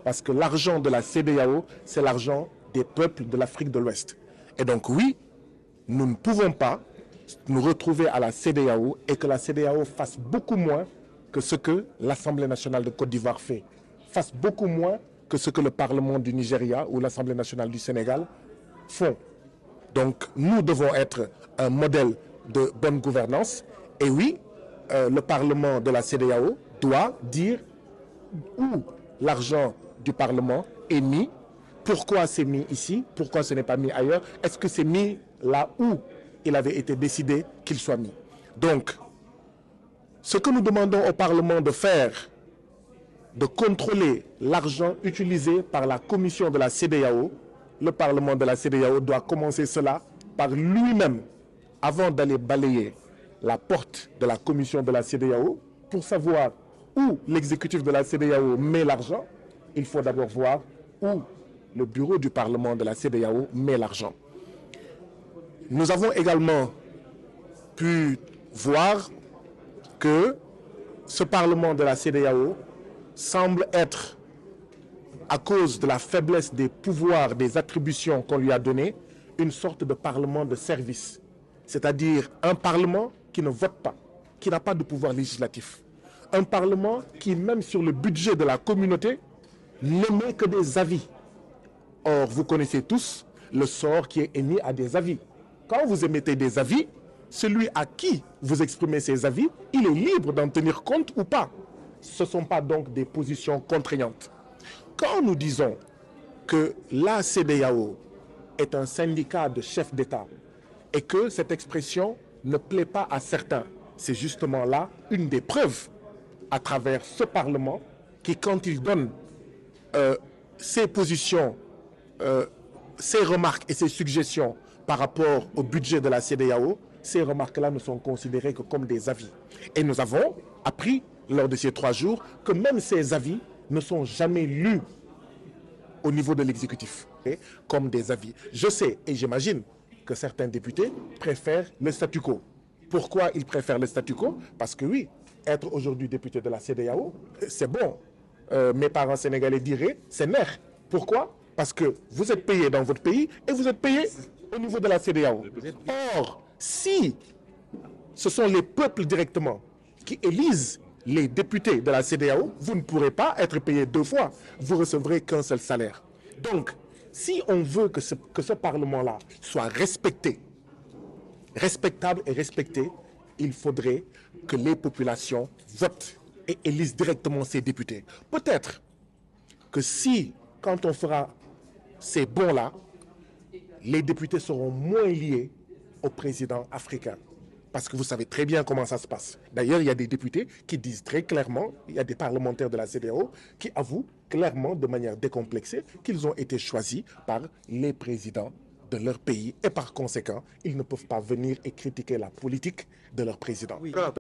Parce que l'argent de la CEDEAO, c'est l'argent des peuples de l'Afrique de l'Ouest. Et donc oui, nous ne pouvons pas nous retrouver à la CEDEAO et que la CEDEAO fasse beaucoup moins que ce que l'Assemblée nationale de Côte d'Ivoire fait, fasse beaucoup moins que ce que le Parlement du Nigeria ou l'Assemblée nationale du Sénégal font. Donc nous devons être un modèle de bonne gouvernance. Et oui, le Parlement de la CEDEAO doit dire où l'argent du Parlement est mis, pourquoi c'est mis ici, pourquoi ce n'est pas mis ailleurs, est-ce que c'est mis là où il avait été décidé qu'il soit mis. Donc, ce que nous demandons au Parlement de faire, de contrôler l'argent utilisé par la commission de la CEDEAO, le Parlement de la CEDEAO doit commencer cela par lui-même, avant d'aller balayer la porte de la commission de la CEDEAO, pour savoir où l'exécutif de la CEDEAO met l'argent. Il faut d'abord voir où le bureau du Parlement de la CEDEAO met l'argent. Nous avons également pu voir que ce Parlement de la CEDEAO semble être, à cause de la faiblesse des pouvoirs, des attributions qu'on lui a données, une sorte de Parlement de service. C'est-à-dire un Parlement qui ne vote pas, qui n'a pas de pouvoir législatif. Un Parlement qui, même sur le budget de la communauté, n'émet que des avis. Or, vous connaissez tous le sort qui est émis à des avis. Quand vous émettez des avis, celui à qui vous exprimez ces avis, il est libre d'en tenir compte ou pas. Ce ne sont pas donc des positions contraignantes. Quand nous disons que la CEDEAO est un syndicat de chefs d'État et que cette expression ne plaît pas à certains, c'est justement là une des preuves à travers ce Parlement qui, quand il donne ses positions, ses remarques et ses suggestions par rapport au budget de la CEDEAO, ces remarques-là ne sont considérées que comme des avis. Et nous avons appris lors de ces 3 jours que même ces avis ne sont jamais lus au niveau de l'exécutif comme des avis. Je sais et j'imagine que certains députés préfèrent le statu quo. Pourquoi ils préfèrent le statu quo? Parce que oui, être aujourd'hui député de la CEDEAO, c'est bon. Mes parents sénégalais diraient, c'est nerf. Pourquoi? Parce que vous êtes payé dans votre pays et vous êtes payé au niveau de la CEDEAO. Or, si ce sont les peuples directement qui élisent les députés de la CEDEAO, vous ne pourrez pas être payé 2 fois. Vous recevrez qu'un seul salaire. Donc, si on veut que ce Parlement-là soit respecté, respectable et respecté, il faudrait que les populations votent et élisent directement ces députés. Peut-être que si, quand on fera ces bons-là, les députés seront moins liés au président africain. Parce que vous savez très bien comment ça se passe. D'ailleurs, il y a des députés qui disent très clairement, il y a des parlementaires de la CEDEAO qui avouent clairement, de manière décomplexée, qu'ils ont été choisis par les présidents de leur pays. Et par conséquent, ils ne peuvent pas venir et critiquer la politique de leur président. Oui.